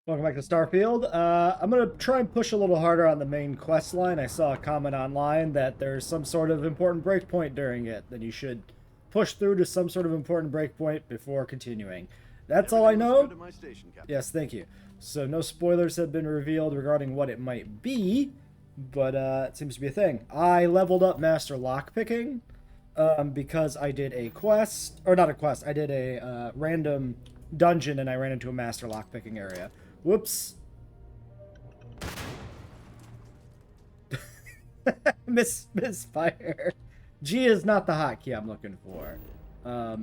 Welcome back to Starfield. I'm going to try and push a little harder on the main quest line. I saw a comment online that there's some sort of important breakpoint during it, that you should push through to some sort of important breakpoint before continuing. That's all I know. Yes, thank you. So no spoilers have been revealed regarding what it might be, but it seems to be a thing. I leveled up Master Lockpicking because I did a quest, or not a quest, I did a random dungeon and I ran into a Master Lockpicking area. Whoops. Misfire. G is not the hotkey I'm looking for. I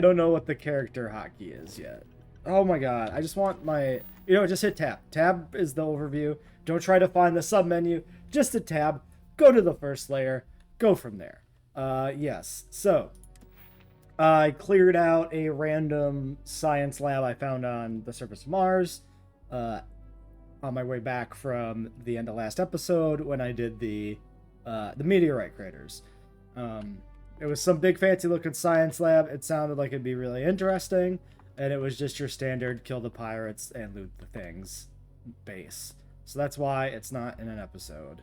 don't know what the character hotkey is yet. Oh my god. I just want my... just hit tab. Tab is the overview. Don't try to find the sub-menu. Just a tab. Go to the first layer. Go from there. Yes. So... I cleared out a random science lab I found on the surface of Mars on my way back from the end of last episode when I did the meteorite craters. It was some big fancy looking science lab. It sounded like it'd be really interesting, and it was just your standard kill the pirates and loot the things base. So that's why it's not in an episode.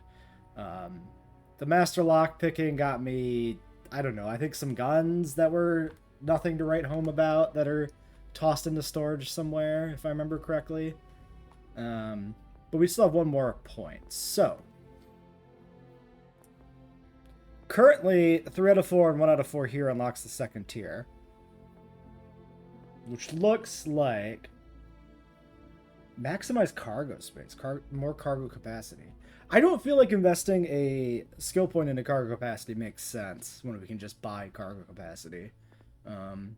The master lock picking got me... I don't know, I think some guns that were nothing to write home about that are tossed into storage somewhere, if I remember correctly. But we still have one more point. So, currently, 3 out of 4 and 1 out of 4 here unlocks the second tier. Which looks like maximize cargo space, more cargo capacity. I don't feel like investing a skill point into cargo capacity makes sense when we can just buy cargo capacity. You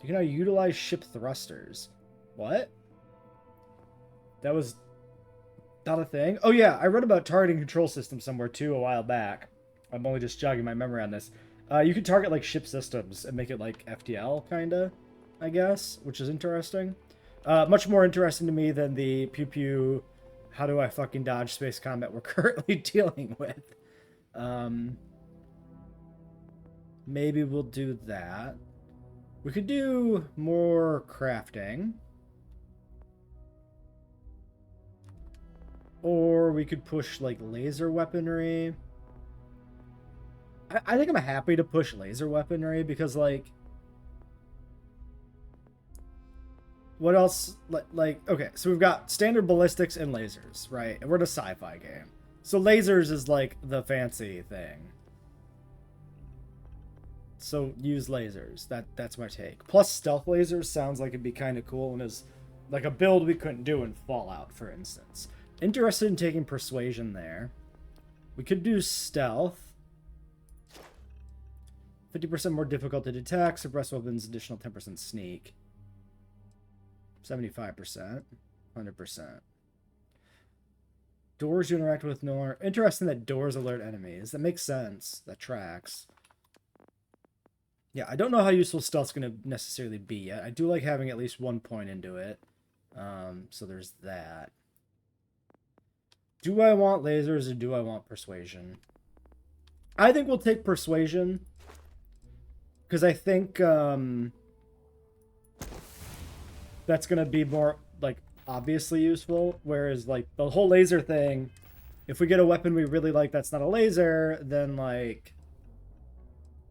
can now utilize ship thrusters. What? That was not a thing? Oh yeah, I read about targeting control systems somewhere too a while back. I'm only just jogging my memory on this. You can target like ship systems and make it like FTL kinda, I guess, which is interesting. Much more interesting to me than the pew pew, how do I fucking dodge space combat we're currently dealing with. Maybe we'll do that. We could do more crafting. Or we could push like laser weaponry. I think I'm happy to push laser weaponry because like... What else? Like, okay, so we've got standard ballistics and lasers, right? And we're in a sci-fi game. So lasers is like the fancy thing. So use lasers. That's my take. Plus stealth lasers sounds like it'd be kind of cool and is like a build we couldn't do in Fallout, for instance. Interested in taking persuasion there. We could do stealth. 50% more difficult to detect. Suppress weapons, additional 10% sneak. 75%, 100%. Doors you interact with no longer... Interesting that doors alert enemies. That makes sense. That tracks. Yeah, I don't know how useful stealth's going to necessarily be yet. I do like having at least 1 point into it. So there's that. Do I want lasers or do I want persuasion? I think we'll take persuasion. Because I think... that's going to be more, like, obviously useful. Whereas, like, the whole laser thing, if we get a weapon we really like that's not a laser, then, like,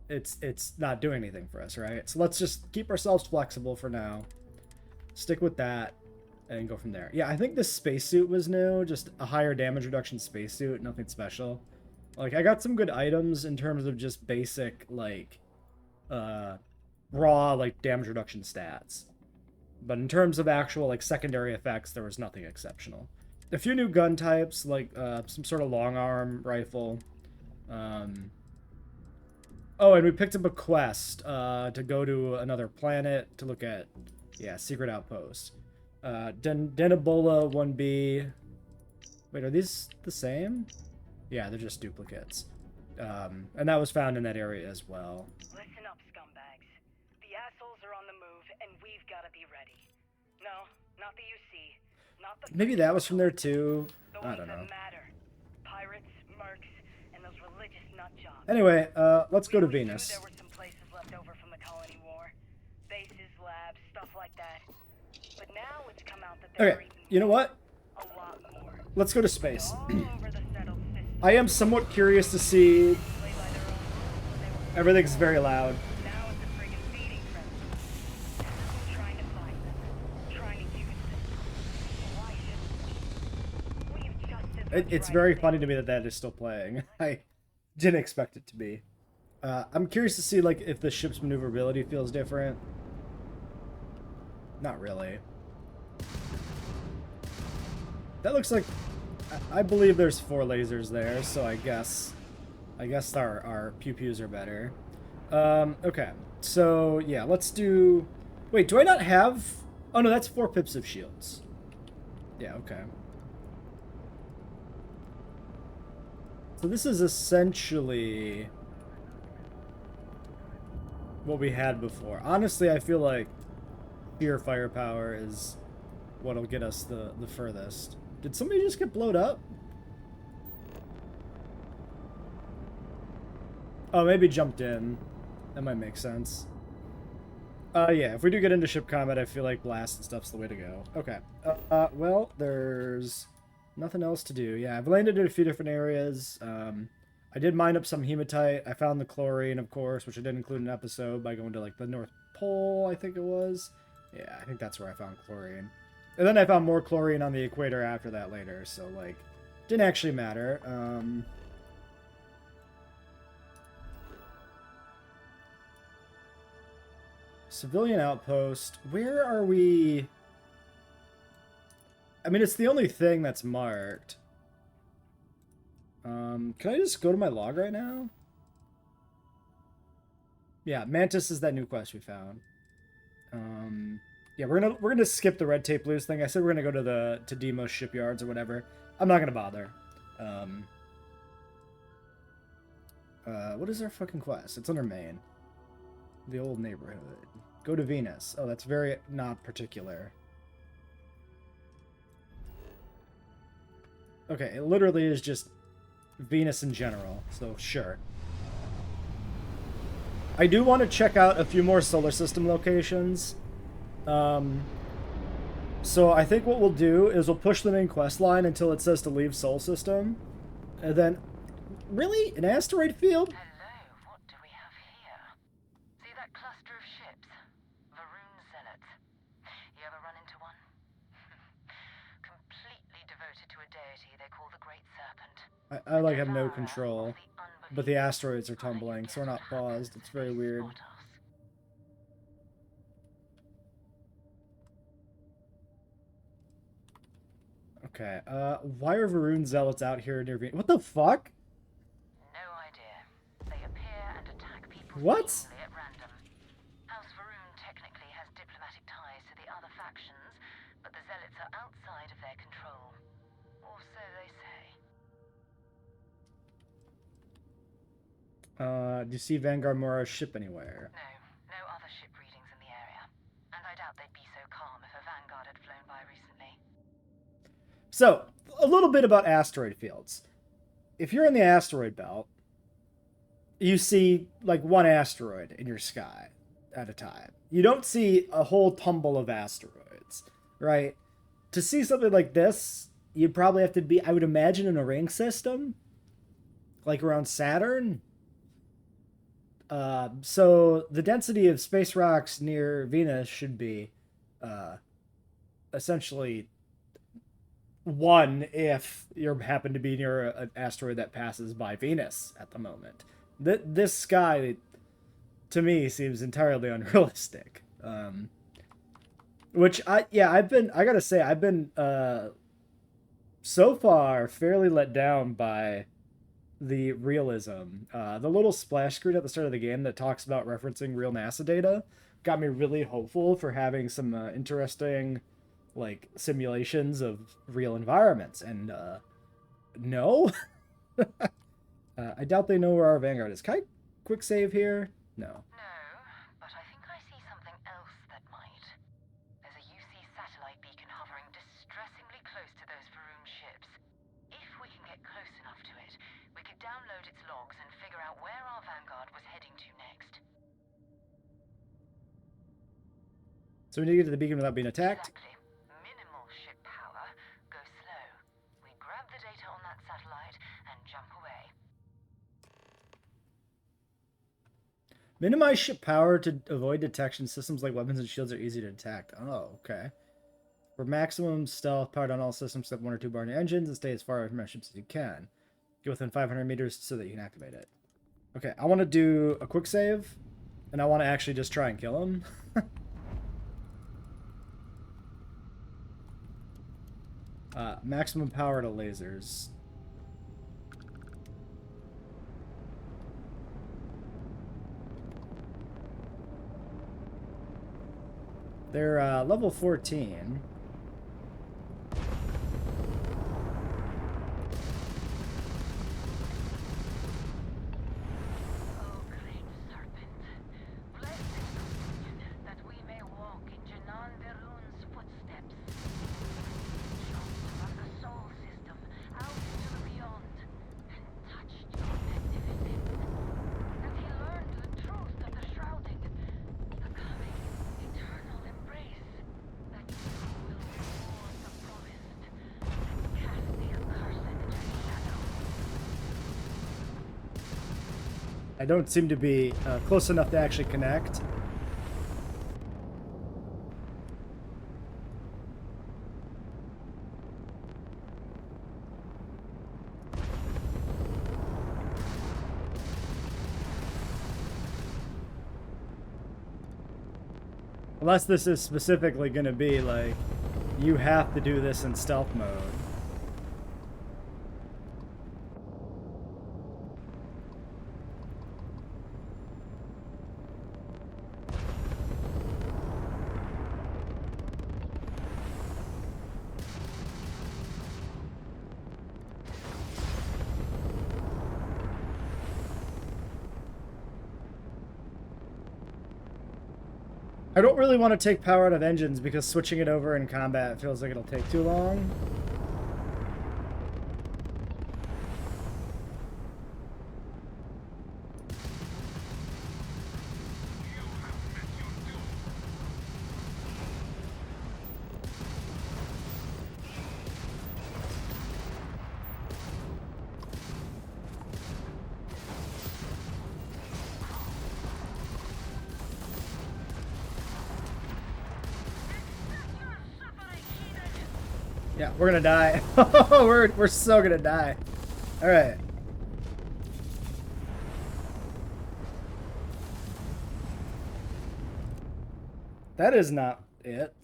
it's not doing anything for us, right? So let's just keep ourselves flexible for now. Stick with that and go from there. Yeah, I think this spacesuit was new. Just a higher damage reduction spacesuit. Nothing special. Like, I got some good items in terms of just basic, like, raw, like, damage reduction stats. But in terms of actual, like, secondary effects, there was nothing exceptional. A few new gun types, like some sort of long arm rifle. Oh, and we picked up a quest to go to another planet to look at, yeah, secret outpost. Denibola 1B. Wait, are these the same? Yeah, they're just duplicates. And that was found in that area as well. Listen up, scumbags. The assholes are on the move, and we've got to be ready. No, not the UC. Not the... Maybe that was from there too. I don't know. Matter. Pirates, mercs, and those religious nut jobs. Anyway, let's go to Venus. There were some places that. But now it's come out that there are Okay, even you know what? a lot more. Let's go to space. All over the settled system. I am somewhat curious to see. Play by their own rules when they were Everything's very loud. now it's a friggin' feeding frenzy. I'm trying to find them. Trying to use them. Why shouldn't we? We've just as much It's right very to funny to me that that is still playing. I didn't expect it to be. I'm curious to see like if the ship's maneuverability feels different. Not really. That looks like I believe there's 4 lasers there, so I guess our pew-pews are better. Okay. So, yeah, let's do... Wait, do I not have... Oh, no, that's 4 pips of shields. Yeah, okay. So this is essentially what we had before. Honestly, I feel like pure firepower is what'll get us the furthest. Did somebody just get blowed up? Oh, maybe jumped in. That might make sense. Yeah, if we do get into ship combat, I feel like blast and stuff's the way to go. Okay. Well, there's nothing else to do. Yeah, I've landed in a few different areas. I did mine up some hematite. I found the chlorine, of course, which I did include in an episode by going to, like, the North Pole, I think it was. Yeah, I think that's where I found chlorine. And then I found more chlorine on the equator after that later, so, like, didn't actually matter. Civilian outpost. Where are we? I mean, it's the only thing that's marked. Can I just go to my log right now? Yeah, Mantis is that new quest we found. Yeah, we're gonna skip the red tape loose thing. I said we're gonna go to Demos shipyards or whatever. I'm not gonna bother. What is our fucking quest? It's under main. The old neighborhood. Go to Venus. Oh, that's very not particular. Okay, it literally is just Venus in general, so sure. I do want to check out a few more solar system locations. So I think what we'll do is we'll push the main quest line until it says to leave Sol System. And then... Really? An asteroid field? Hello, what do we have here? See that cluster of ships? Varun Zealots. You ever run into one? Completely devoted to a deity they call the Great Serpent. I like have no control. But the asteroids are tumbling, so we're not paused. It's very weird. Okay, why are Varun Zealots out here near Venus? What the fuck? No idea. They appear and attack people What? seemingly at random. House Varun technically has diplomatic ties to the other factions, but the Zealots are outside of their control. Or so they say. Do you see Vanguard Mora's ship anywhere? No other ship readings in the area. And I doubt they'd be so calm if a Vanguard had flown by recently. So, a little bit about asteroid fields. If you're in the asteroid belt, you see, like, one asteroid in your sky at a time. You don't see a whole tumble of asteroids, right? To see something like this, you'd probably have to be, I would imagine, in a ring system, like around Saturn. So the density of space rocks near Venus should be essentially 1 if you happen to be near an asteroid that passes by Venus at the moment. This sky, to me, seems entirely unrealistic. Which I gotta say, I've been so far fairly let down by the realism. The little splash screen at the start of the game that talks about referencing real NASA data got me really hopeful for having some interesting, like, simulations of real environments. And no, I doubt they know where our Vanguard is. Can I quick save here? No. No, but I think I see something else that might. There's a UC satellite beacon hovering distressingly close to those Varun ships. If we can get close enough to it, we could download its logs and figure out where our Vanguard was heading to next. So we need to get to the beacon without being attacked. Exactly. Minimal ship power. Go slow. We grab the data on that satellite and jump away. Minimize ship power to avoid detection. Systems like weapons and shields are easy to attack. Oh, okay. For maximum stealth, power down all systems except 1 or 2 burning engines and stay as far away from our ships as you can. Get within 500 meters so that you can activate it. Okay, I want to do a quick save, and I want to actually just try and kill him. Maximum power to lasers. They're level 14. Oh, great serpent. Bless this communion that we may walk in Janan Verun's footsteps. Jump from the soul system out into the beyond and touched your magnificence. That he learned the truth of the shrouding, the coming eternal embrace. That you will reward the promised and cast the accursed into the shadow. I don't seem to be close enough to actually connect. Unless this is specifically going to be like, you have to do this in stealth mode. I don't really want to take power out of engines because switching it over in combat feels like it'll take too long. Yeah, we're gonna die. we're so gonna die. All right. That is not it.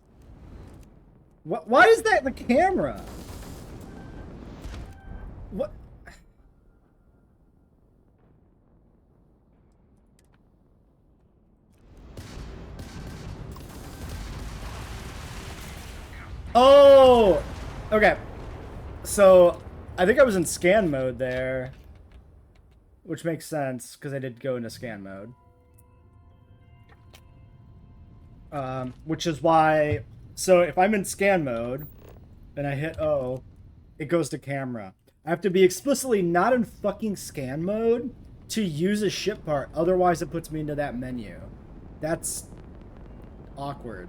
What? Why is that the camera? What? Oh! Okay. So, I think I was in scan mode there. Which makes sense, because I did go into scan mode. Which is why... So, if I'm in scan mode, and I hit O, it goes to camera. I have to be explicitly not in fucking scan mode to use a ship part. Otherwise, it puts me into that menu. That's awkward.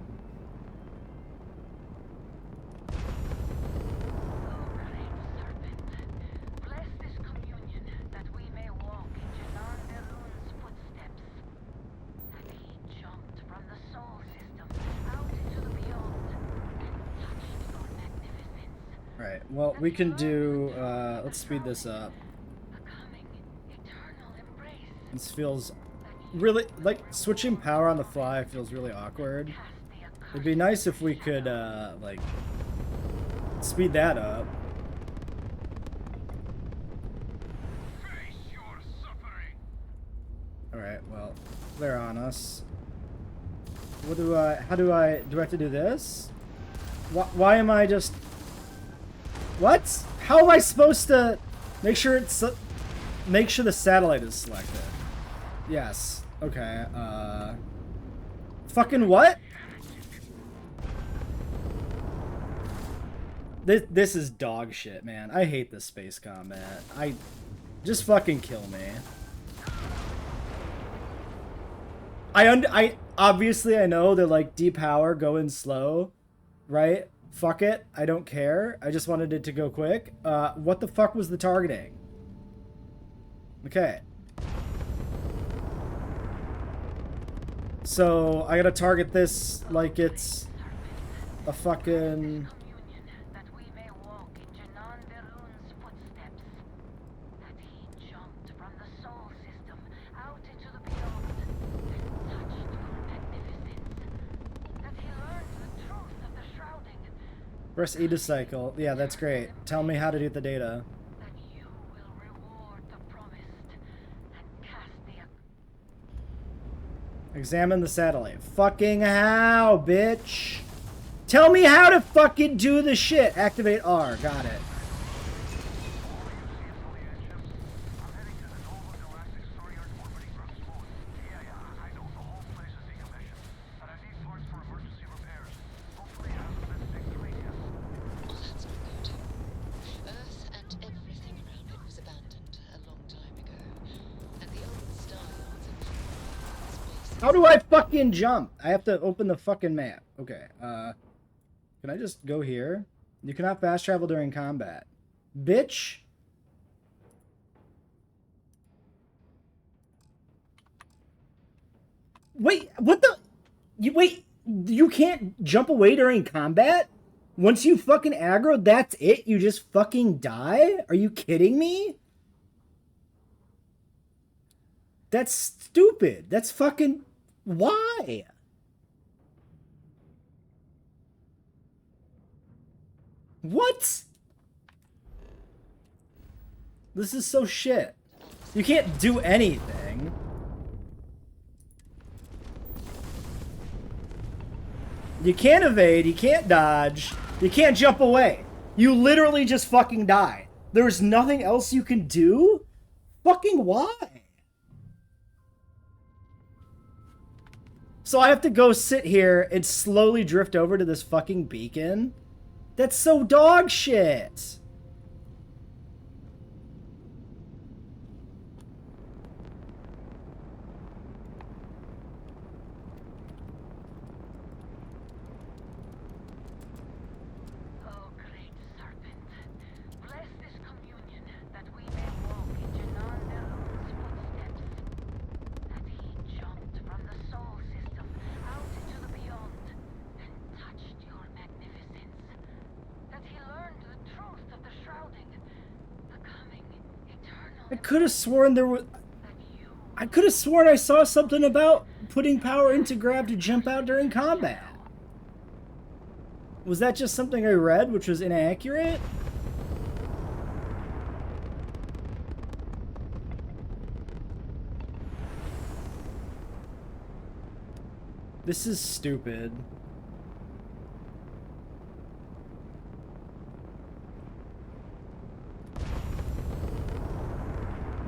Right, well, we can do, let's speed this up. This feels really, like, switching power on the fly feels really awkward. It'd be nice if we could, like, speed that up. Alright, well, they're on us. What do I, do I have to do this? Why am I just... What? How am I supposed to make sure it's... Make sure the satellite is selected? Yes. Okay, Fucking what? This is dog shit, man. I hate this space combat. Just fucking kill me. Obviously, I know they're like depower, going slow, right? Fuck it. I don't care. I just wanted it to go quick. What the fuck was the targeting? Okay. So, I gotta target this like it's a fucking... Press E to cycle. Yeah, that's great. Tell me how to do the data. Examine the satellite. Fucking how, bitch? Tell me how to fucking do the shit. Activate R. Got it. How do I fucking jump? I have to open the fucking map. Okay, can I just go here? You cannot fast travel during combat. Bitch. Wait, what the? You can't jump away during combat? Once you fucking aggro, that's it? You just fucking die? Are you kidding me? That's stupid. That's fucking... Why? What? This is so shit. You can't do anything. You can't evade, you can't dodge, you can't jump away. You literally just fucking die. There's nothing else you can do? Fucking why? So I have to go sit here and slowly drift over to this fucking beacon? That's so dog shit. I could have sworn there was... I could have sworn I saw something about putting power into grab to jump out during combat. Was that just something I read, which was inaccurate? This is stupid.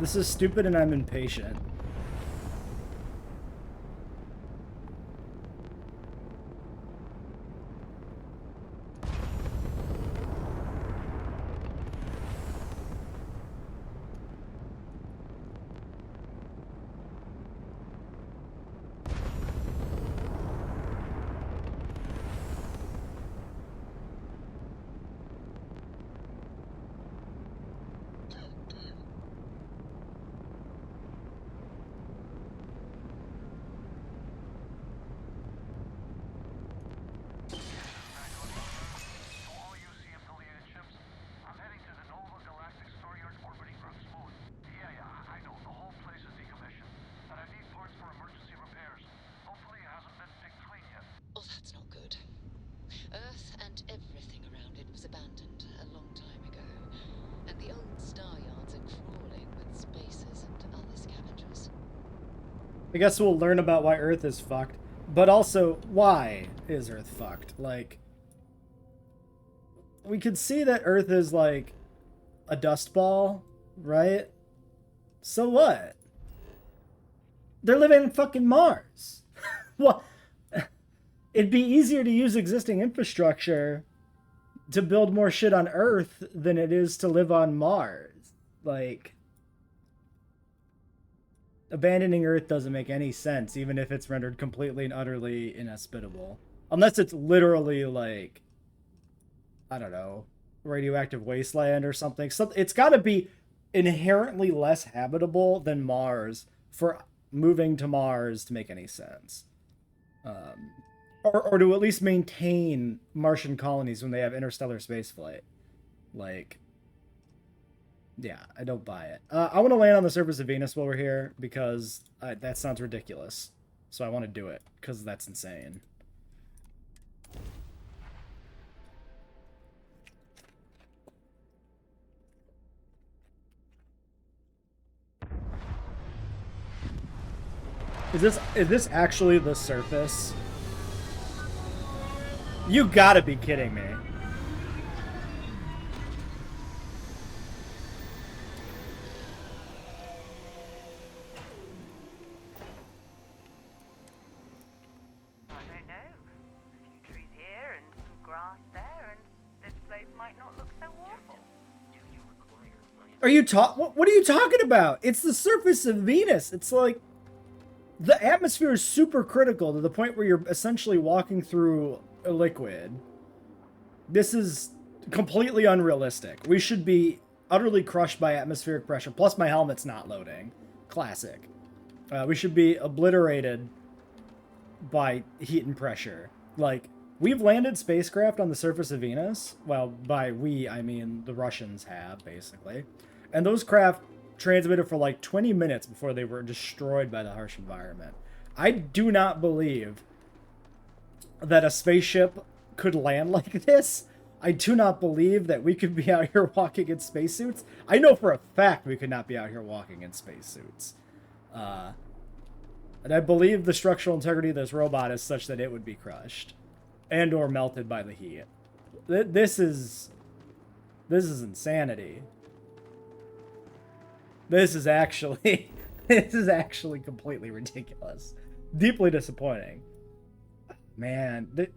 This is stupid and I'm impatient. I guess we'll learn about why Earth is fucked. But also, why is Earth fucked? Like, we could see that Earth is like a dust ball, right? So what? They're living in fucking Mars. What? It'd be easier to use existing infrastructure to build more shit on Earth than it is to live on Mars. Like... Abandoning Earth doesn't make any sense, even if it's rendered completely and utterly inhospitable. Unless it's literally like, I don't know, radioactive wasteland or something. So it's got to be inherently less habitable than Mars for moving to Mars to make any sense. Or to at least maintain Martian colonies when they have interstellar spaceflight. Like, yeah, I don't buy it. I want to land on the surface of Venus while we're here because that sounds ridiculous. So I want to do it because that's insane. Is this actually the surface? You gotta be kidding me. Are you what are you talking about? It's the surface of Venus. It's like the atmosphere is super critical to the point where you're essentially walking through a liquid. This is completely unrealistic. We should be utterly crushed by atmospheric pressure. Plus my helmet's not loading. Classic. We should be obliterated by heat and pressure. Like, we've landed spacecraft on the surface of Venus. Well, by we, I mean the Russians have, basically. And those craft transmitted for like 20 minutes before they were destroyed by the harsh environment. I do not believe that a spaceship could land like this. I do not believe that we could be out here walking in spacesuits. I know for a fact we could not be out here walking in spacesuits. And I believe the structural integrity of this robot is such that it would be crushed and or melted by the heat. This is insanity. This is actually completely ridiculous. Deeply disappointing. Man,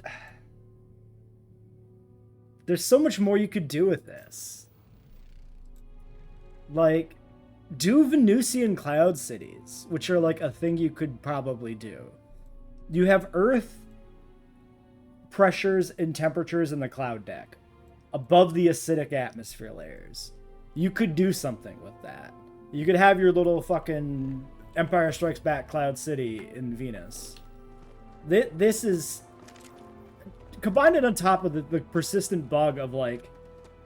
there's so much more you could do with this. Like, do Venusian cloud cities, which are like a thing you could probably do. You have Earth pressures and temperatures in the cloud deck above the acidic atmosphere layers. You could do something with that. You could have your little fucking Empire Strikes Back cloud city in Venus. This is... Combine it on top of the persistent bug of, like,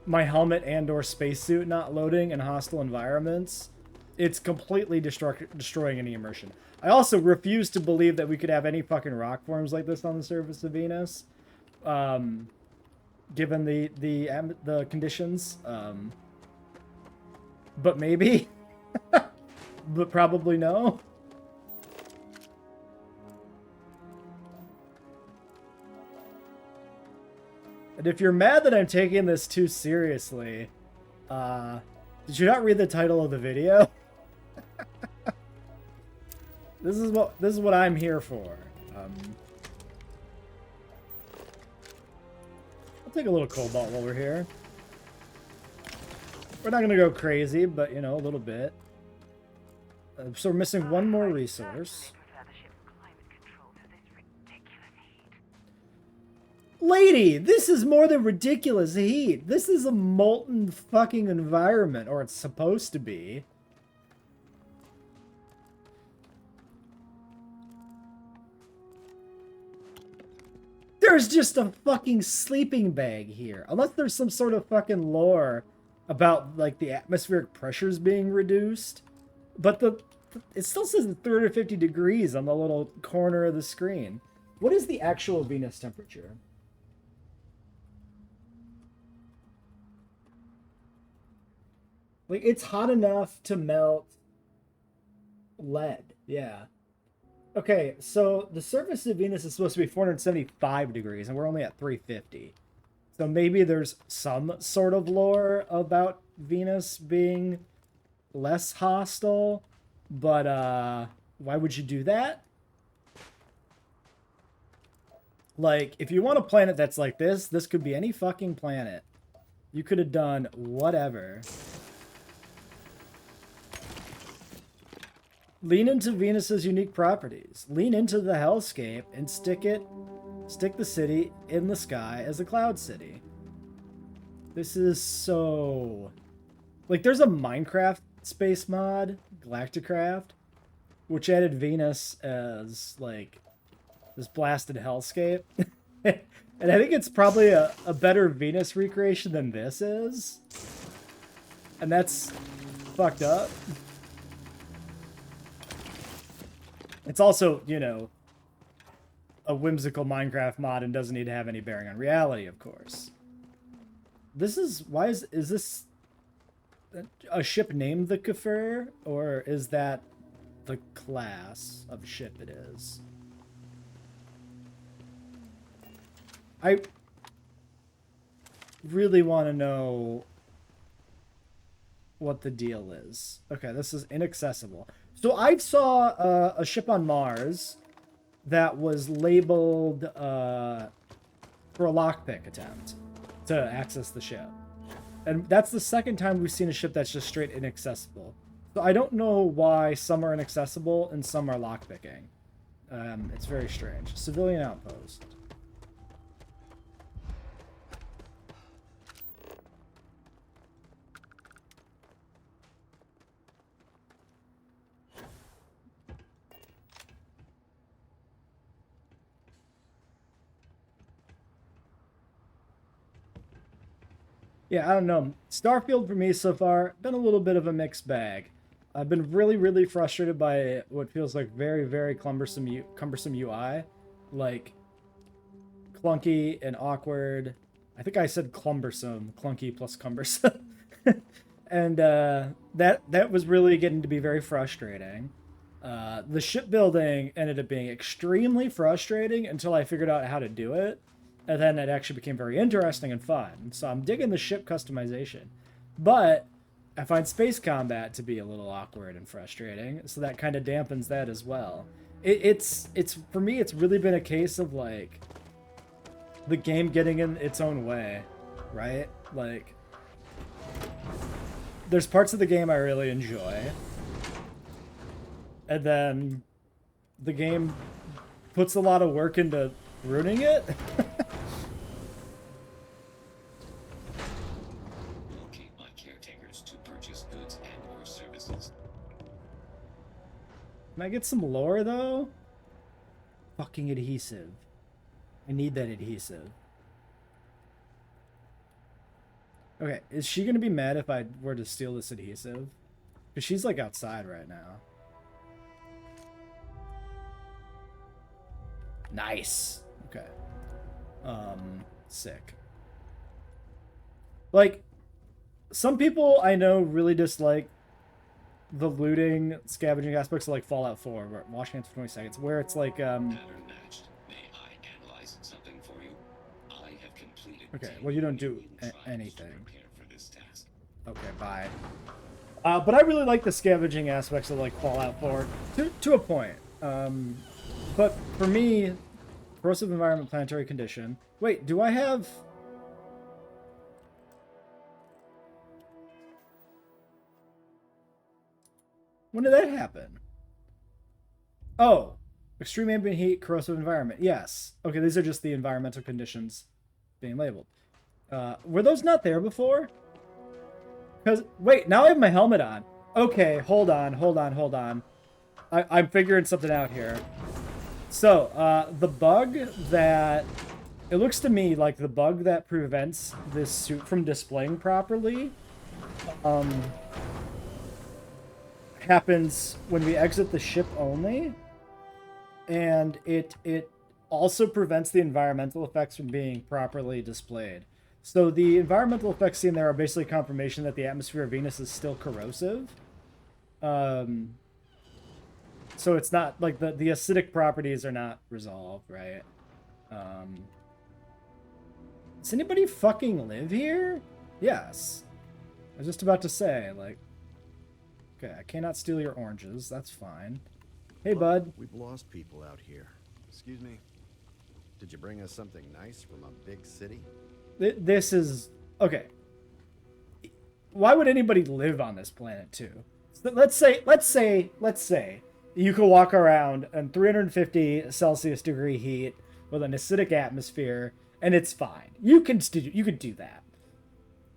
my helmet and or spacesuit not loading in hostile environments. It's completely destroying any immersion. I also refuse to believe that we could have any fucking rock forms like this on the surface of Venus. Given the conditions. But maybe. But probably no. And if you're mad that I'm taking this too seriously, did you not read the title of the video? This is what I'm here for. I'll take a little cobalt while we're here. We're not gonna go crazy, but you know, a little bit. So we're missing one more resource. Lady, this is more than ridiculous heat. This is a molten fucking environment, or it's supposed to be. There's just a fucking sleeping bag here. Unless there's some sort of fucking lore about, like, the atmospheric pressures being reduced. But it still says 350 degrees on the little corner of the screen. What is the actual Venus temperature? Like, it's hot enough to melt lead. Yeah. Okay, so the surface of Venus is supposed to be 475 degrees, and we're only at 350. So maybe there's some sort of lore about Venus being less hostile, but why would you do that? Like, if you want a planet that's like this could be any fucking planet. You could have done whatever. Lean into Venus's unique properties. Lean into the hellscape and stick the city in the sky as a cloud city. This is so... Like, there's a Minecraft space mod, Galacticraft, which added Venus as, like, this blasted hellscape. And I think it's probably a better Venus recreation than this is. And that's fucked up. It's also, you know, a whimsical Minecraft mod and doesn't need to have any bearing on reality, of course. This is... Why is this a ship named the Kafir? Or is that the class of ship it is? I really want to know what the deal is. Okay, this is inaccessible. So I saw a ship on Mars that was labeled for a lockpick attempt to access the ship. And that's the second time we've seen a ship that's just straight inaccessible. So I don't know why some are inaccessible and some are lockpicking. It's very strange. Civilian outpost. Yeah, I don't know. Starfield for me so far, been a little bit of a mixed bag. I've been really, really frustrated by what feels like very, very cumbersome UI. Like, clunky and awkward. I think I said clumbersome. Clunky plus cumbersome. And that was really getting to be very frustrating. The shipbuilding ended up being extremely frustrating until I figured out how to do it. And then it actually became very interesting and fun. So I'm digging the ship customization. But I find space combat to be a little awkward and frustrating. So that kind of dampens that as well. It's for me, it's really been a case of, like, the game getting in its own way, right? Like, there's parts of the game I really enjoy. And then the game puts a lot of work into ruining it. Can I get some lore, though? Fucking adhesive. I need that adhesive. Okay, is she gonna be mad if I were to steal this adhesive? Because she's, like, outside right now. Nice. Okay. Sick. Like, some people I know really dislike the looting, scavenging aspects of, like, Fallout 4, where wash hands for 20 seconds, where it's like, Pattern matched. May I analyze something for you? I have completed. Okay, well, you don't do anything. Prepare for this task. Okay, bye. But I really like the scavenging aspects of, like, Fallout 4 to a point. But for me, corrosive environment, planetary condition. Wait, do I have... When did that happen? Oh, extreme ambient heat, corrosive environment. Yes. Okay, these are just the environmental conditions being labeled. Were those not there before? Because, wait, now I have my helmet on. Okay, hold on. I'm figuring something out here. So, the bug that... It looks to me like the bug that prevents this suit from displaying properly happens when we exit the ship only. And it also prevents the environmental effects from being properly displayed. So the environmental effects seen there are basically confirmation that the atmosphere of Venus is still corrosive. So it's not, like, the acidic properties are not resolved, right? Does anybody fucking live here? Yes. I was just about to say, like... Okay, I cannot steal your oranges. That's fine. Hey, bud. We've lost people out here. Excuse me. Did you bring us something nice from a big city? This is... Okay. Why would anybody live on this planet, too? So let's say You can walk around in 350 Celsius degree heat with an acidic atmosphere, and it's fine. You can do that.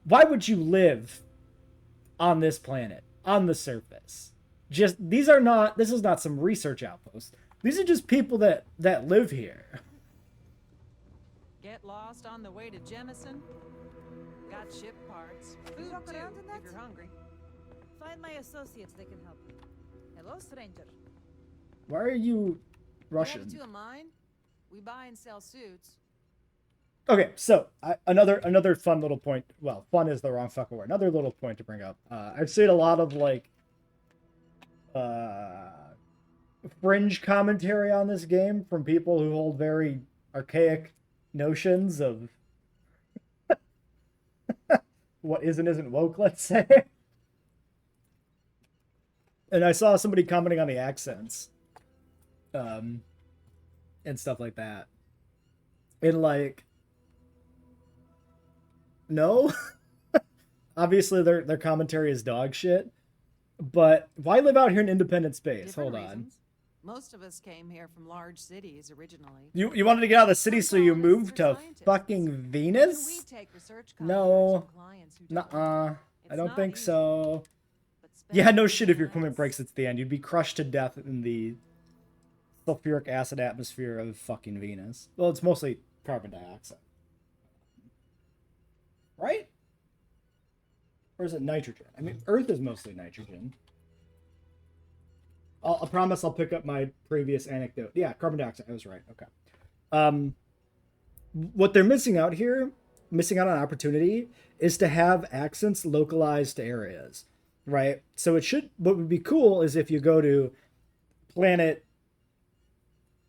Why would you live on this planet, on the surface? This is not some research outpost. These are just people that live here. Get lost on the way to Jemison? Got ship parts. Food Walk too, around in that? if you're hungry. Find my associates, they can help. Hello, stranger. Why are you You Russian? have two of mine? We buy and sell suits. Okay, so another fun little point. Well, fun is the wrong fucking word. Another little point to bring up. I've seen a lot of like fringe commentary on this game from people who hold very archaic notions of what is and isn't woke, let's say. And I saw somebody commenting on the accents, and stuff like that. And like, no, obviously their commentary is dog shit. But why live out here in independent space? Different Hold on. reasons. Most of us came here from large cities originally. You wanted to get out of the city, so you Some colonists moved are to scientists. fucking Even we Venus? take research No. contracts from clients who don't. Nuh-uh. I It's don't not think easy, so. but Yeah, no spending shit, if your equipment gas- breaks at the end, you'd be crushed to death in the sulfuric acid atmosphere of fucking Venus. Well, it's mostly carbon dioxide. Right? Or is it nitrogen? I mean, Earth is mostly nitrogen. I promise I'll pick up my previous anecdote. Yeah, carbon dioxide. I was right. Okay. What they're missing out on opportunity, is to have accents localized to areas, right? So what would be cool is if you go to planet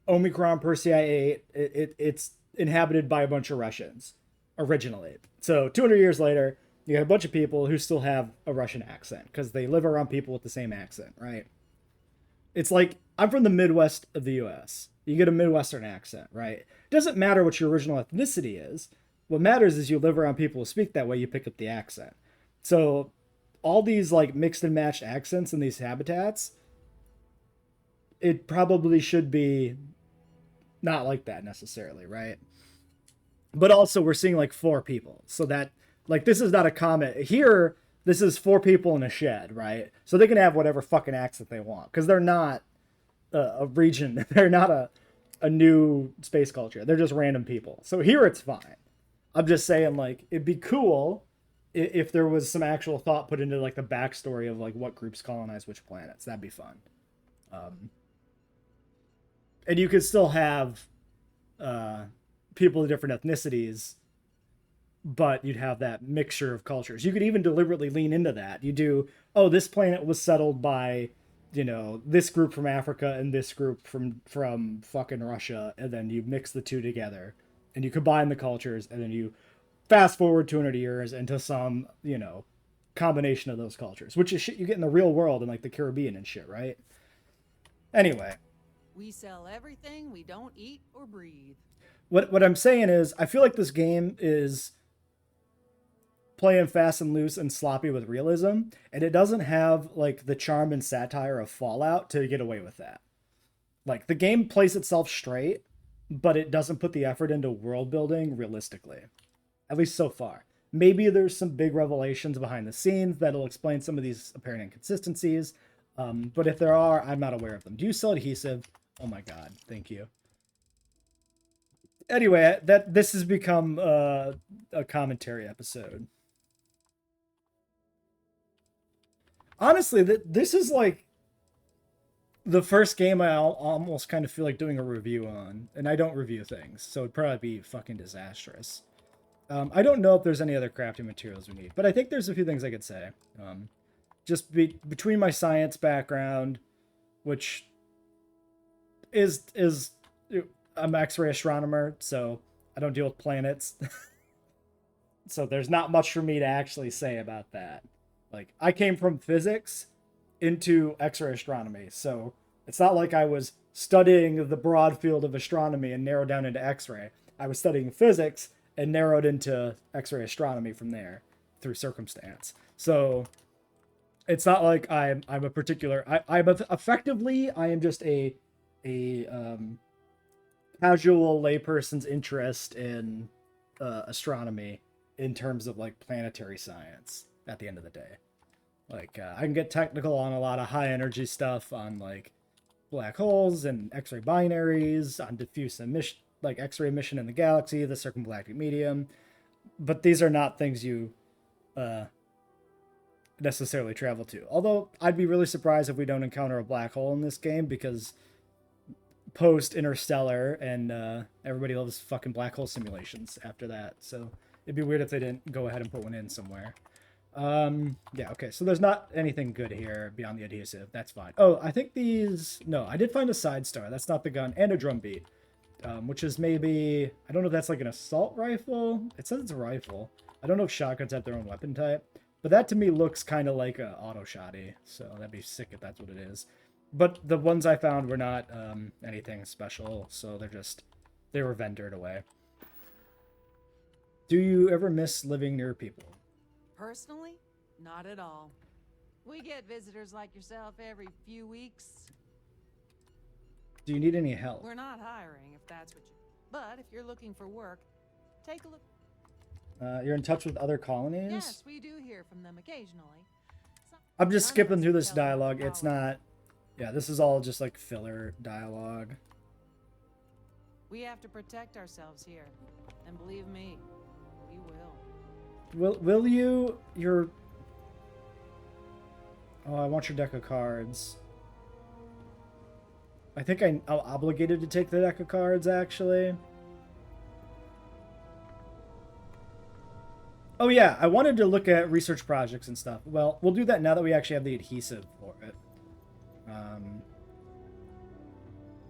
Omicron Persei 8, it's inhabited by a bunch of Russians originally. So 200 years later, you got a bunch of people who still have a Russian accent because they live around people with the same accent, right? It's like, I'm from the Midwest of the US. You get a Midwestern accent, right? It doesn't matter what your original ethnicity is. What matters is you live around people who speak that way, you pick up the accent. So all these like mixed and matched accents in these habitats, it probably should be not like that necessarily, right? But also we're seeing like 4 people. So that, like, this is not a comment. Here, this is 4 people in a shed, right? So they can have whatever fucking accent they want. Because they're not a region. They're not a new space culture. They're just random people. So here it's fine. I'm just saying, like, it'd be cool if there was some actual thought put into, like, the backstory of, like, what groups colonize which planets. That'd be fun. And you could still have people of different ethnicities, but you'd have that mixture of cultures. You could even deliberately lean into that. You do, oh, this planet was settled by, you know, this group from Africa and this group from fucking Russia, and then you mix the two together, and you combine the cultures, and then you fast forward 200 years into some, you know, combination of those cultures, which is shit you get in the real world in, like, the Caribbean and shit, right? Anyway. We sell everything we don't eat or breathe. What I'm saying is, I feel like this game is playing fast and loose and sloppy with realism, and it doesn't have like the charm and satire of Fallout to get away with that. Like, the game plays itself straight, but it doesn't put the effort into world building realistically, at least so far. Maybe there's some big revelations behind the scenes that'll explain some of these apparent inconsistencies, but if there are, I'm not aware of them. Do you sell adhesive? Oh my god, thank you. Anyway, this has become a commentary episode. Honestly, this is like the first game I almost kind of feel like doing a review on, and I don't review things, so it'd probably be fucking disastrous. I don't know if there's any other crafting materials we need, but I think there's a few things I could say. Just between my science background, which is I'm an X-ray astronomer, so I don't deal with planets. So there's not much for me to actually say about that. Like, I came from physics into X-ray astronomy, so it's not like I was studying the broad field of astronomy and narrowed down into X-ray. I was studying physics and narrowed into X-ray astronomy from there through circumstance. So It's not like I'm a particular. Effectively I am just a casual layperson's interest in astronomy in terms of like planetary science. At the end of the day, like I can get technical on a lot of high energy stuff on like black holes and X-ray binaries, on diffuse emission, like X-ray emission in the galaxy, the circumgalactic medium. But these are not things you necessarily travel to. Although I'd be really surprised if we don't encounter a black hole in this game, because post Interstellar and everybody loves fucking black hole simulations after that. So it'd be weird if they didn't go ahead and put one in somewhere. Yeah, okay, so there's not anything good here beyond the adhesive. That's fine. Oh, I think these... No, I did find a side star. That's not the gun. And a drum beat. Which is maybe... I don't know if that's like an assault rifle. It says it's a rifle. I don't know if shotguns have their own weapon type. But that to me looks kind of like a auto shotty. So that'd be sick if that's what it is. But the ones I found were not anything special. So they're just... They were vendored away. Do you ever miss living near people? Personally, not at all. We get visitors like yourself every few weeks. Do you need any help? We're not hiring, if that's what you... But if you're looking for work, take a look. You're in touch with other colonies? Yes, we do hear from them occasionally. I'm just None of skipping us through can this tell them dialogue. how It's it- not... Yeah, this is all just like filler dialogue. We have to protect ourselves here. And believe me, we will. Will you... Your... Oh, I want your deck of cards. I think I'm obligated to take the deck of cards, actually. Oh yeah, I wanted to look at research projects and stuff. Well, we'll do that now that we actually have the adhesive for it.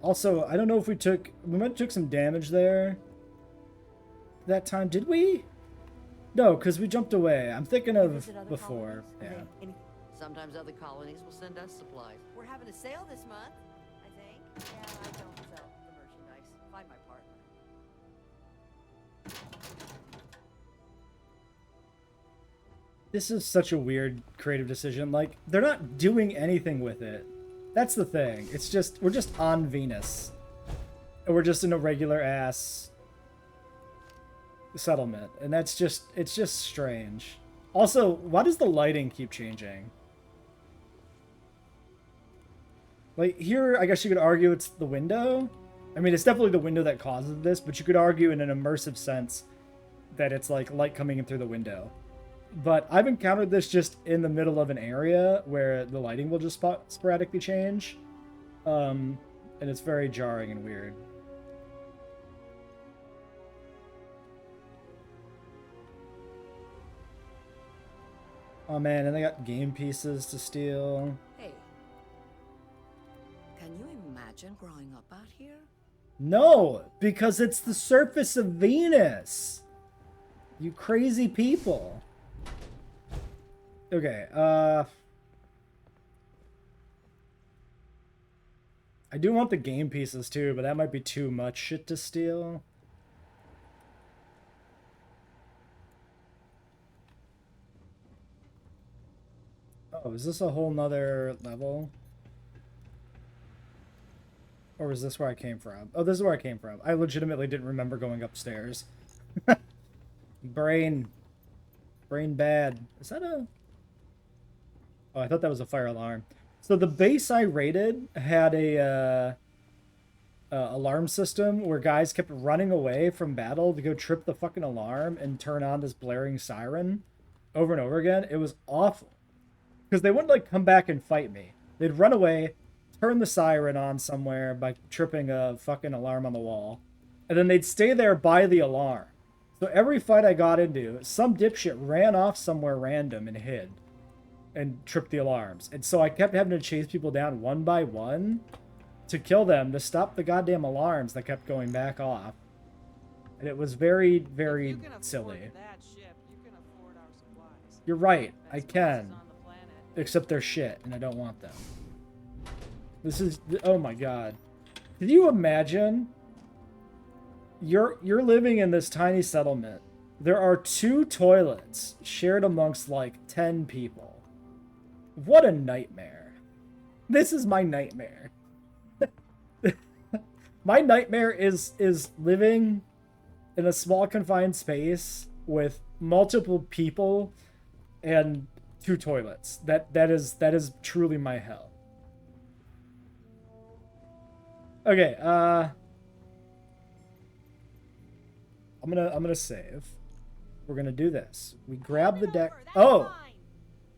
Also, I don't know if we took... We might have took some damage there. That time, did we? No, because we jumped away. I'm thinking of Visit other before. colonies? Yeah. Sometimes other colonies will send us supplies. We're having a sale this month, I think. Yeah, I don't sell the merchandise. Find my partner. This is such a weird creative decision. Like, they're not doing anything with it. That's the thing. It's just, we're just on Venus. And we're just in a regular ass settlement. And that's just, it's just strange. Also, why does the lighting keep changing? Like, here, I guess you could argue it's the window. I mean, it's definitely the window that causes this, but you could argue in an immersive sense that it's like light coming in through the window. But I've encountered this just in the middle of an area where the lighting will just sporadically change. And it's very jarring and weird. Oh man, and they got game pieces to steal. Hey, can you imagine growing up out here? No, because it's the surface of Venus. You crazy people. Okay, I do want the game pieces too, but that might be too much shit to steal. Oh, is this a whole nother level? Or is this where I came from? Oh, this is where I came from. I legitimately didn't remember going upstairs. Brain bad. Is that a... Oh, I thought that was a fire alarm. So the base I raided had a alarm system where guys kept running away from battle to go trip the fucking alarm and turn on this blaring siren over and over again. It was awful. Because they wouldn't, like, come back and fight me. They'd run away, turn the siren on somewhere by tripping a fucking alarm on the wall, and then they'd stay there by the alarm. So every fight I got into, some dipshit ran off somewhere random and hid and tripped the alarms. And so I kept having to chase people down one by one to kill them, to stop the goddamn alarms that kept going back off. And it was very, If very you can afford silly. that ship, you can afford our supplies. You're right, I Best places can. on the planet. Except they're shit, and I don't want them. This is... Oh my god. Can you imagine? You're living in this tiny settlement. There are 2 toilets shared amongst, like, 10 people. What a nightmare. This is my nightmare. My nightmare is living in a small confined space with multiple people and 2 toilets. That is truly my hell. Okay, I'm gonna save. We're gonna do this. We grab the deck. Oh,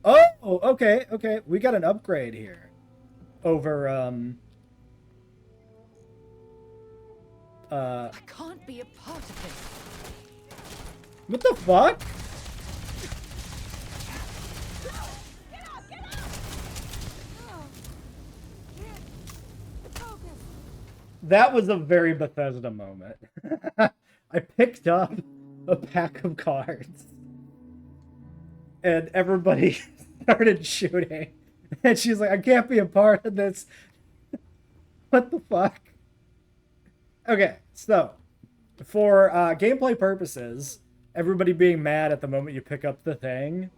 okay. We got an upgrade here over I can't be a part of it. what the fuck? That was a very Bethesda moment. I picked up a pack of cards and everybody started shooting. And she's like, I can't be a part of this. What the fuck? Okay, so for gameplay purposes, everybody being mad at the moment you pick up the thing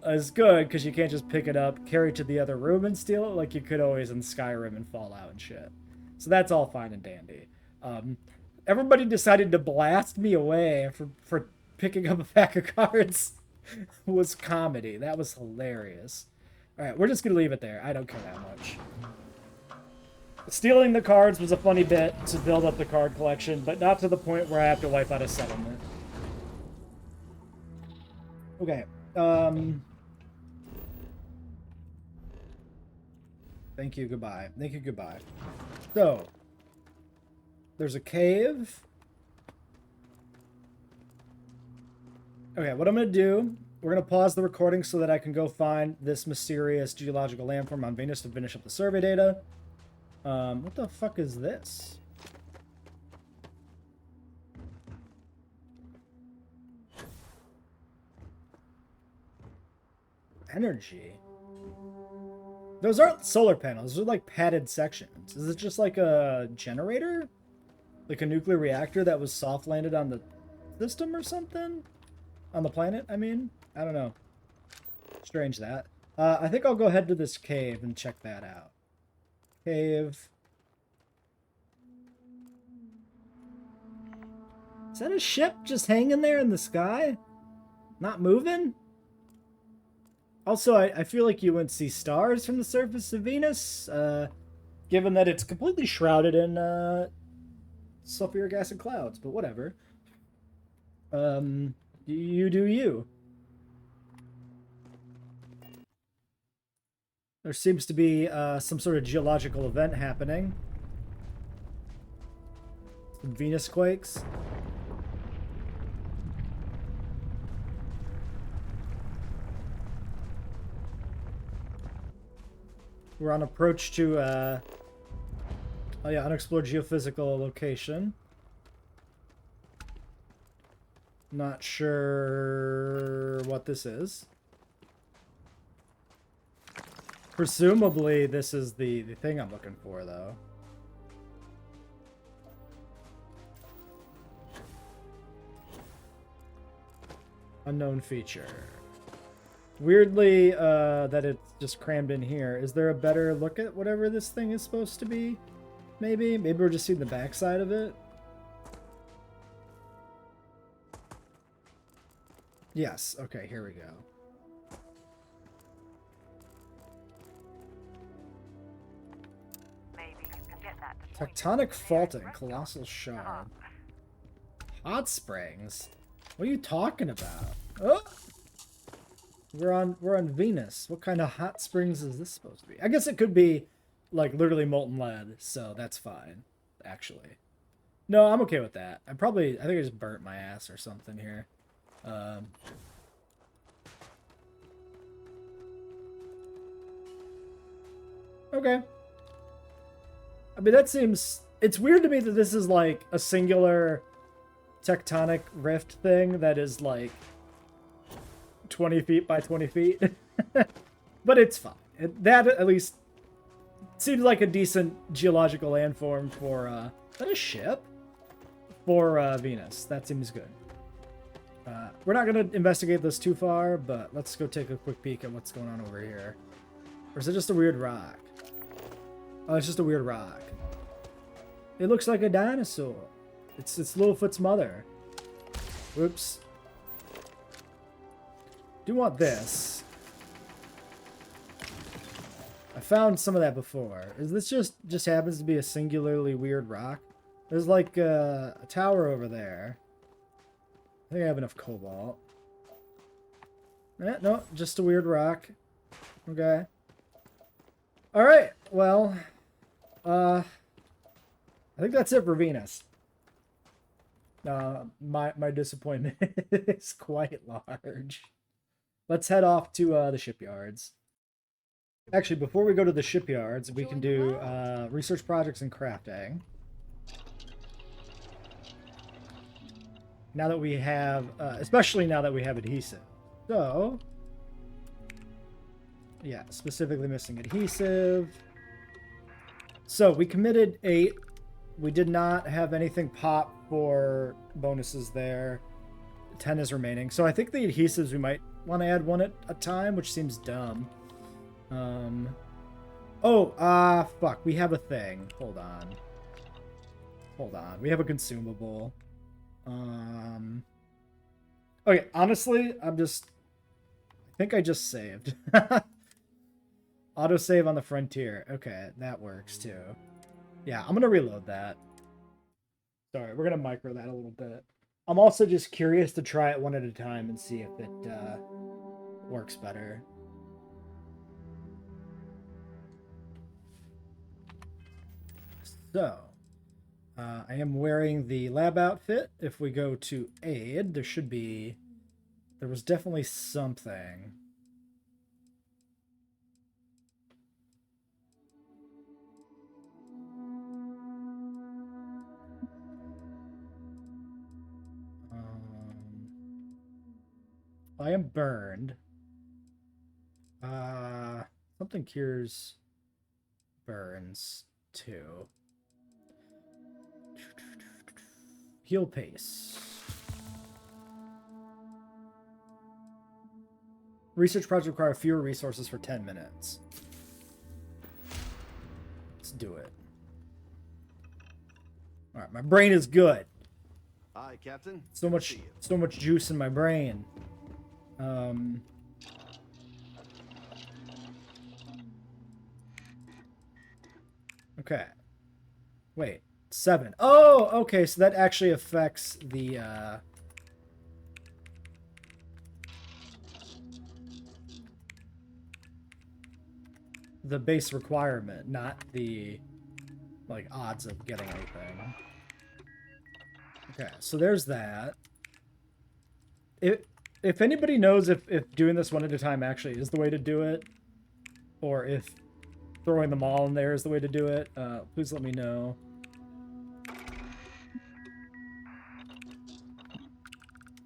is good because you can't just pick it up, carry it to the other room and steal it like you could always in Skyrim and Fallout and shit. So that's all fine and dandy. Everybody decided to blast me away for picking up a pack of cards was comedy. That was hilarious. All right, we're just going to leave it there. I don't care that much. Stealing the cards was a funny bit to build up the card collection, but not to the point where I have to wipe out a settlement. Okay. Thank you, goodbye. Thank you, goodbye. So, there's a cave. Okay, what I'm going to do, we're going to pause the recording so that I can go find this mysterious geological landform on Venus to finish up the survey data. What the fuck is this? Energy. Those aren't solar panels. Those are like padded sections. Is it just like a generator? Like a nuclear reactor that was soft landed on the system or something? On the planet, I mean? I don't know. Strange that. I think I'll go head to this cave and check that out. Cave. Is that a ship just hanging there in the sky? Not moving? Also, I feel like you wouldn't see stars from the surface of Venus, given that it's completely shrouded in sulfuric acid clouds, but whatever. You do you. There seems to be some sort of geological event happening. Some Venus quakes. We're on approach to, oh yeah, unexplored geophysical location. Not sure what this is. Presumably, this is the thing I'm looking for, though. Unknown feature. Weirdly, that it's just crammed in here. Is there a better look at whatever this thing is supposed to be? Maybe? Maybe we're just seeing the backside of it? Yes. Okay, here we go. Tectonic faulting, colossal shard. Hot springs? What are you talking about? Oh! We're on Venus. What kind of hot springs is this supposed to be? I guess it could be like literally molten lead, so that's fine, actually. No, I'm okay with that. I think I just burnt my ass or something here. Okay. I mean, that seems... It's weird to me that this is, like, a singular tectonic rift thing that is, like, 20 feet by 20 feet. But it's fine. That, at least, seems like a decent geological landform for, is that a ship? For, Venus. That seems good. We're not going to investigate this too far, but let's go take a quick peek at what's going on over here. Or is it just a weird rock? Oh, it's just a weird rock. It looks like a dinosaur. It's Littlefoot's mother. Whoops. Do want this. I found some of that before. Is this just happens to be a singularly weird rock? There's like a tower over there. I think I have enough cobalt. No, just a weird rock. Okay. Alright, well, I think that's it for Venus. My disappointment is quite large. Let's head off to the shipyards. Actually, before we go to the shipyards, we can do research projects and crafting. Now that we have, especially now that we have adhesive. So, yeah, specifically missing adhesive. So we committed 8. We did not have anything pop for bonuses there. 10 is remaining. So I think the adhesives, we might want to add one at a time, which seems dumb. Fuck. We have a thing. Hold on. We have a consumable. Okay, honestly, I think I just saved. Autosave on the frontier. Okay, that works too. Yeah, I'm gonna reload that. Sorry, we're gonna micro that a little bit. I'm also just curious to try it one at a time and see if it works better. So, I am wearing the lab outfit. If we go to aid, there was definitely something. I am burned. Something cures burns too. Heal pace. Research project require fewer resources for 10 minutes. Let's do it. All right, my brain is good. Hi, Captain. So much juice in my brain. Okay. Wait, 7. Oh, okay, so that actually affects the base requirement, not the like odds of getting anything. Okay, so there's that. If anybody knows if doing this one at a time actually is the way to do it, or if throwing them all in there is the way to do it, please let me know.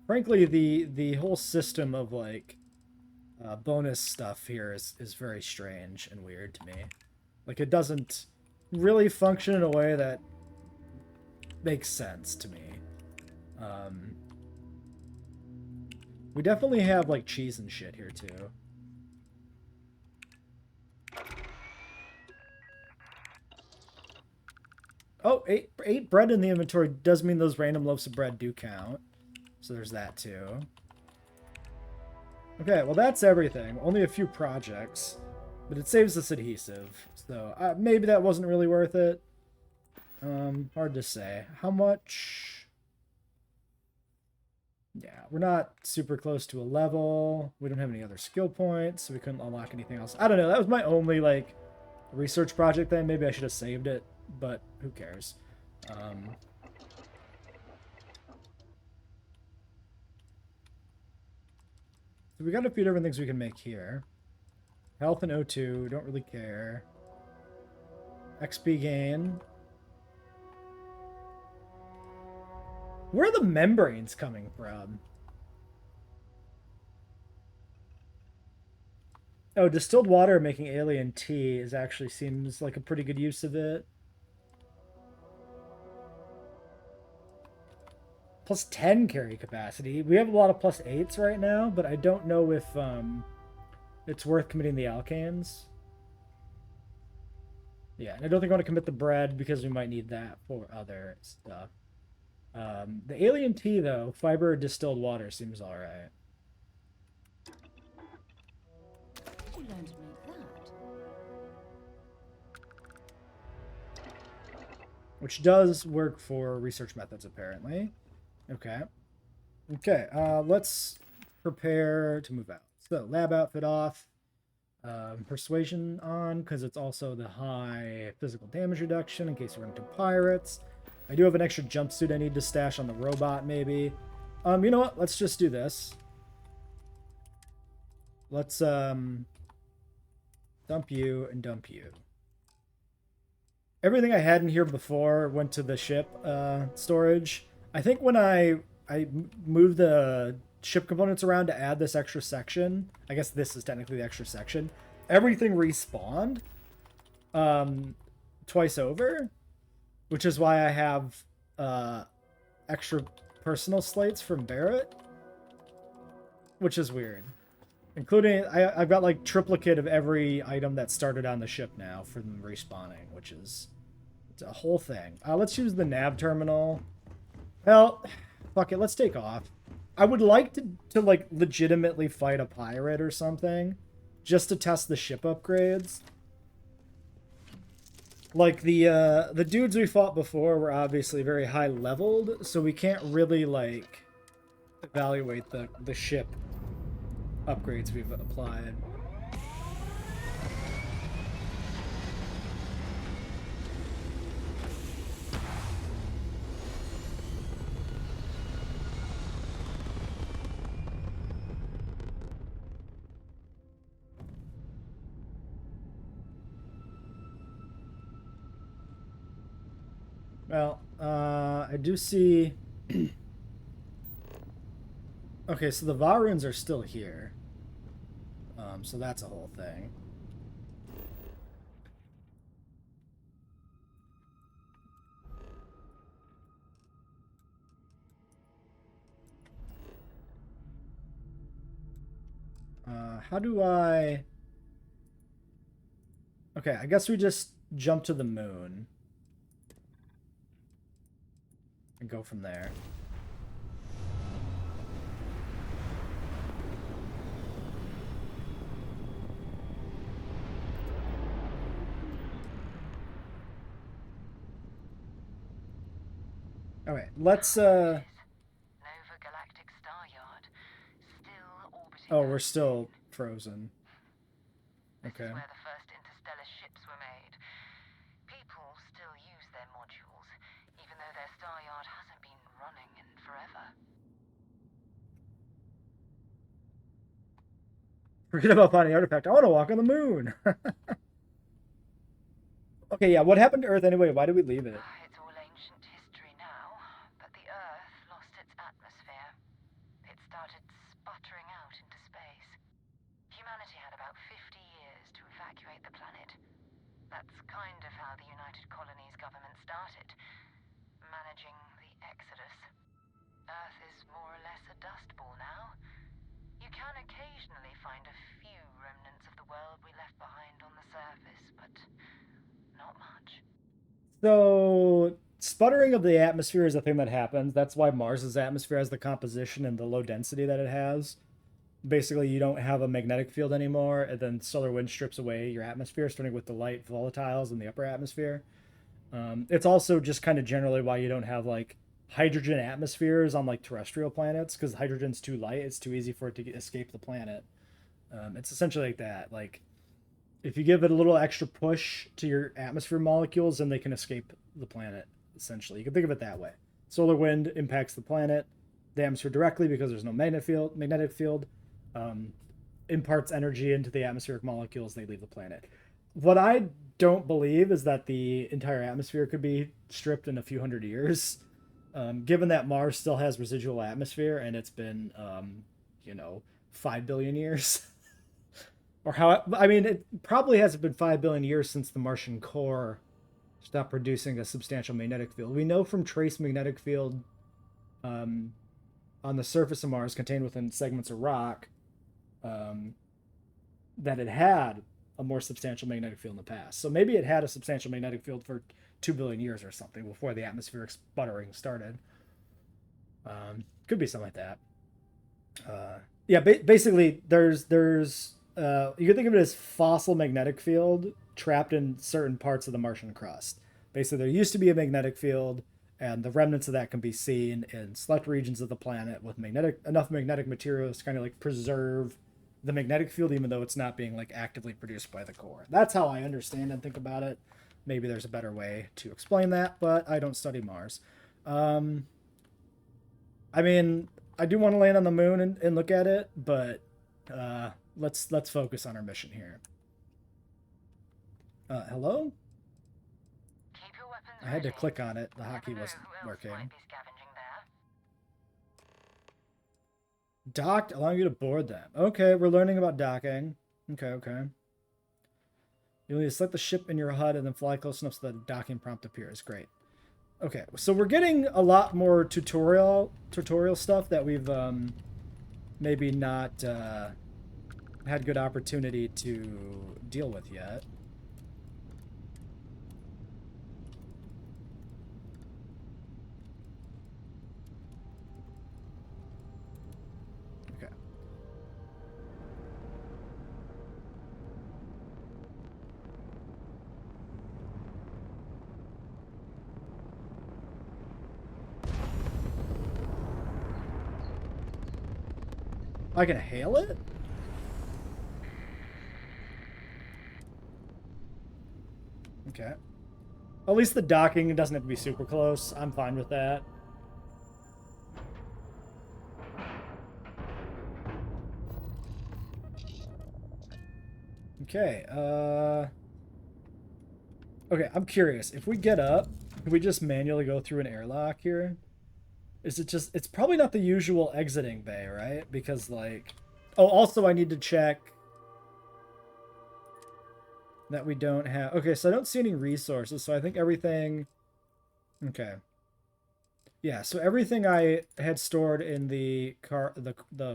Frankly, the whole system of like bonus stuff here is very strange and weird to me. Like, it doesn't really function in a way that makes sense to me. We definitely have like cheese and shit here too. Oh, eight bread in the inventory does mean those random loaves of bread do count. So there's that too. Okay, well that's everything. Only a few projects. But it saves us adhesive. So maybe that wasn't really worth it. Hard to say. How much? Yeah, we're not super close to a level. We don't have any other skill points, so we couldn't unlock anything else. I don't know. That was my only, like, research project then. Maybe I should have saved it, but who cares? So we got a few different things we can make here. Health and O2, don't really care. XP gain. Where are the membranes coming from? Oh, distilled water making alien tea is actually seems like a pretty good use of it. Plus 10 carry capacity. We have a lot of plus 8s right now, but I don't know if it's worth committing the alkanes. Yeah, and I don't think I want to commit the bread because we might need that for other stuff. The alien tea, though, fiber distilled water seems alright. Did you learn to make that? Which does work for research methods, apparently. Okay. Okay, let's prepare to move out. So, lab outfit off. Persuasion on, because it's also the high physical damage reduction in case we run into pirates. I do have an extra jumpsuit I need to stash on the robot, maybe. You know what? Let's just do this. Let's, dump you and dump you. Everything I had in here before went to the ship, storage. I think when I moved the ship components around to add this extra section, I guess this is technically the extra section, everything respawned twice over, which is why I have extra personal slates from Barrett, which is weird. Including, I've got like triplicate of every item that started on the ship now for them respawning, which is it's a whole thing. Let's use the nav terminal. Well, fuck it, let's take off. I would like to like legitimately fight a pirate or something, just to test the ship upgrades. Like the dudes we fought before were obviously very high leveled, so we can't really like evaluate the ship upgrades we've applied. Well, I do see... Okay, so the Varuns are still here. So that's a whole thing. How do I... Okay, I guess we just jump to the moon. And go from there. Okay, let's Nova Galactic Star Yard, still orbiting. Oh, we're still frozen. Okay. This is where the first interstellar ships were made. People still use their modules, even though their star yard hasn't been running in forever. Forget about finding artifact. I want to walk on the moon. Okay, yeah. What happened to Earth anyway? Why did we leave it? It's all ancient history now, but the Earth lost its atmosphere. It started sputtering out into space. Humanity had about 50 years to evacuate the planet. That's kind of how the United Colonies government started, managing the exodus. Earth is more or less a dust ball now. You can occasionally find a few remnants of the world we left behind on the surface, but not much. So, sputtering of the atmosphere is a thing that happens. That's why Mars's atmosphere has the composition and the low density that it has. Basically, you don't have a magnetic field anymore, and then solar wind strips away your atmosphere, starting with the light volatiles in the upper atmosphere. It's also just kind of generally why you don't have, like, hydrogen atmospheres on, like, terrestrial planets, because hydrogen's too light. It's too easy for it to escape the planet. It's essentially like that. Like, if you give it a little extra push to your atmosphere molecules, then they can escape the planet, essentially. You can think of it that way. Solar wind impacts the planet, the atmosphere directly because there's no magnetic field. Imparts energy into the atmospheric molecules, they leave the planet. What I don't believe is that the entire atmosphere could be stripped in a few hundred years. Given that Mars still has residual atmosphere and it's been, 5 billion years. Or how, I mean, it probably hasn't been 5 billion years since the Martian core stopped producing a substantial magnetic field. We know from trace magnetic field on the surface of Mars contained within segments of rock that it had a more substantial magnetic field in the past. So maybe it had a substantial magnetic field for 2 billion years or something before the atmospheric sputtering started. Could be something like that. Yeah, basically, there's you can think of it as fossil magnetic field trapped in certain parts of the Martian crust. Basically, there used to be a magnetic field, and the remnants of that can be seen in select regions of the planet with enough magnetic materials to kind of like preserve the magnetic field, even though it's not being like actively produced by the core. That's how I understand and think about it. Maybe there's a better way to explain that, but I don't study Mars. I mean, I do want to land on the moon and look at it, but let's focus on our mission here. Hello? Keep your weapons I had to ready. click on it. The You hotkey never know wasn't who else working. might be scavenging there. Docked, allowing you to board them. Okay, we're learning about docking. Okay. You need to select the ship in your HUD and then fly close enough so that a docking prompt appears. Great. Okay, so we're getting a lot more tutorial stuff that we've maybe not had good opportunity to deal with yet. Okay. I can hail it? Okay. At least the docking doesn't have to be super close. I'm fine with that. Okay, okay, I'm curious. If we get up, can we just manually go through an airlock here? Is it just... It's probably not the usual exiting bay, right? Because, like... Oh, also I need to check that we don't have... Okay, so I don't see any resources, so I think everything... Okay. Yeah, so everything I had stored in the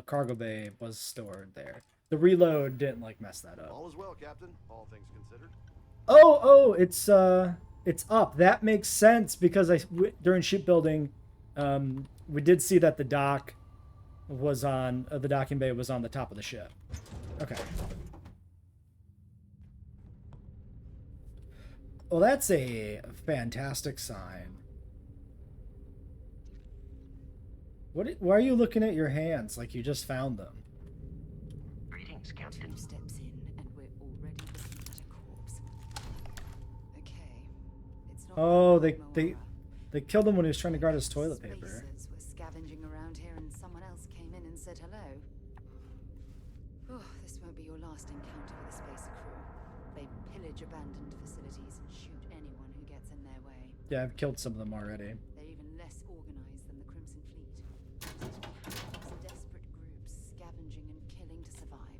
cargo bay was stored there. The reload didn't, like, mess that up. All is well, Captain. All things considered. Oh, it's up. That makes sense because during shipbuilding, we did see that the dock was on the docking bay was on the top of the ship. Okay. Well, that's a fantastic sign. Why are you looking at your hands like you just found them? Greetings, Captain. 2 steps in, and we're already looking at a corpse. Okay, it's not. Oh, like they killed him when he was trying to guard his toilet paper. Spacers were scavenging around here, and someone else came in and said hello. Oh, this won't be your last encounter with the spacer crew. They pillage abandoned facilities and shoot anyone who gets in their way. Yeah, I've killed some of them already. They're even less organized than the Crimson Fleet. It's desperate groups scavenging and killing to survive.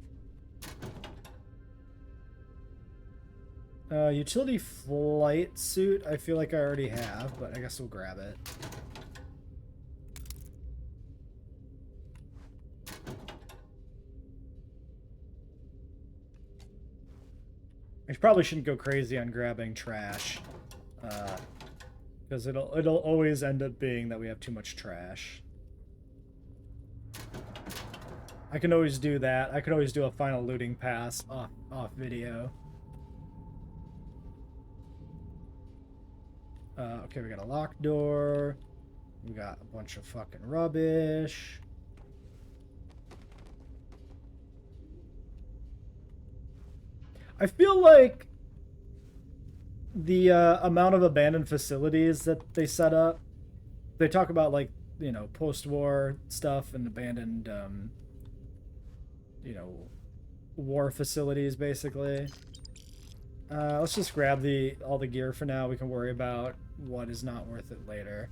Utility flight suit, I feel like I already have, but I guess we'll grab it. I probably shouldn't go crazy on grabbing trash, because it'll always end up being that we have too much trash. I can always do that. I could always do a final looting pass off video. Okay, we got a locked door. We got a bunch of fucking rubbish. I feel like the amount of abandoned facilities that they set up, they talk about, like, you know, post-war stuff and abandoned, you know, war facilities, basically. Let's just grab all the gear for now. We can worry about what is not worth it later.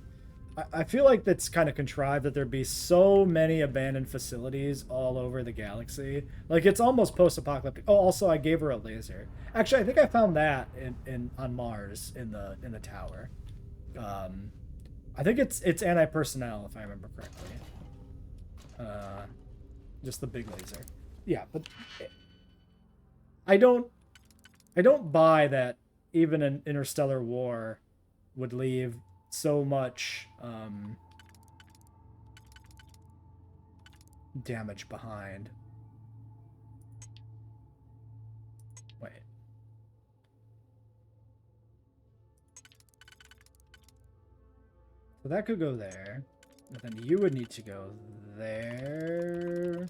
I feel like that's kind of contrived that there'd be so many abandoned facilities all over the galaxy. Like, it's almost post-apocalyptic. Oh, also, I gave her a laser. Actually, I think I found that on Mars in the tower. I think it's anti-personnel, if I remember correctly. Just the big laser. Yeah, but I don't I don't buy that even an interstellar war would leave so much damage behind. Wait. So that could go there. But then you would need to go there.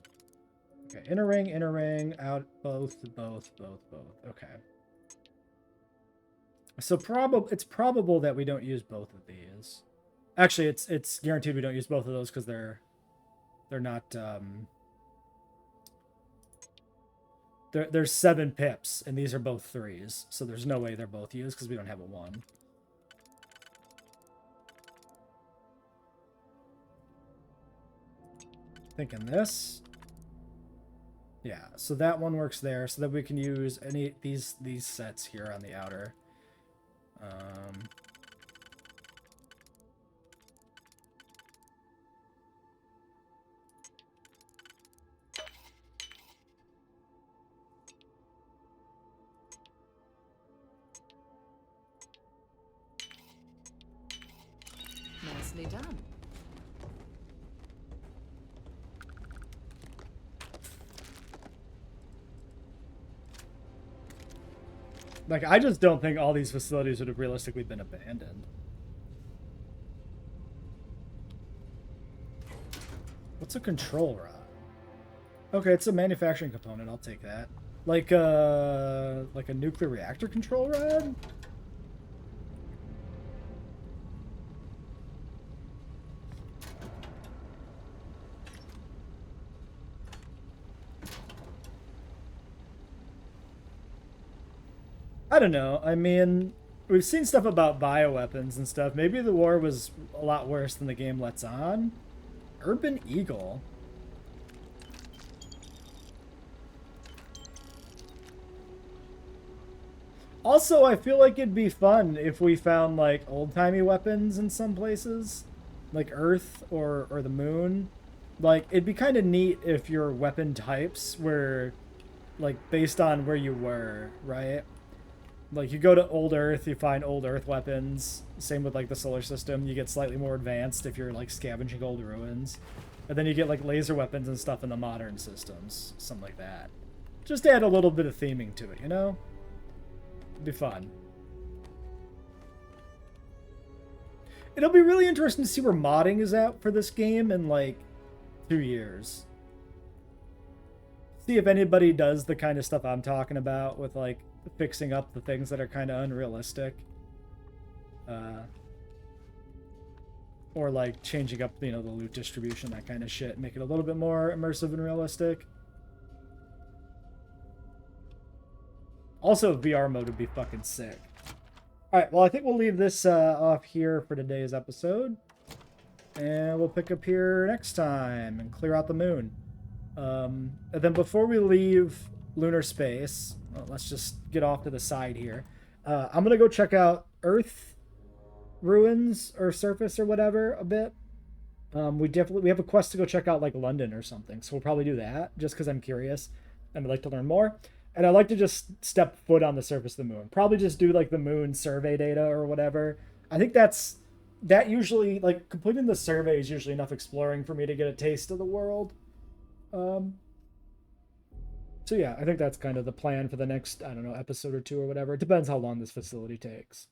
Okay, inner ring, out, both. Okay. So it's probable that we don't use both of these. Actually, it's guaranteed we don't use both of those because they're not there's 7 pips and these are both 3s, so there's no way they're both used because we don't have a 1. Thinking this. Yeah, so that one works there, so that we can use any these sets here on the outer. Nicely done. Like, I just don't think all these facilities would have realistically been abandoned. What's a control rod? Okay, it's a manufacturing component. I'll take that. Like a nuclear reactor control rod? I don't know. I mean, we've seen stuff about bioweapons and stuff. Maybe the war was a lot worse than the game lets on. Urban Eagle. Also, I feel like it'd be fun if we found, like, old-timey weapons in some places. Like Earth or the Moon. Like, it'd be kind of neat if your weapon types were, like, based on where you were, right? Like, you go to old Earth, you find old Earth weapons. Same with, like, the solar system. You get slightly more advanced if you're, like, scavenging old ruins. And then you get, like, laser weapons and stuff in the modern systems. Something like that. Just add a little bit of theming to it, you know? It'd be fun. It'll be really interesting to see where modding is at for this game in, like, 2 years. See if anybody does the kind of stuff I'm talking about with, like, fixing up the things that are kind of unrealistic. Or, like, changing up, you know, the loot distribution, that kind of shit. Make it a little bit more immersive and realistic. Also, VR mode would be fucking sick. Alright, well, I think we'll leave this off here for today's episode. And we'll pick up here next time and clear out the moon. And then before we leave lunar space, well, let's just get off to the side here. I'm going to go check out Earth ruins or surface or whatever a bit. We have a quest to go check out, like, London or something. So we'll probably do that just because I'm curious and I'd like to learn more. And I'd like to just step foot on the surface of the moon. Probably just do, like, the moon survey data or whatever. I think that usually, like, completing the survey is usually enough exploring for me to get a taste of the world. So yeah, I think that's kind of the plan for the next, I don't know, episode or 2 or whatever. It depends how long this facility takes.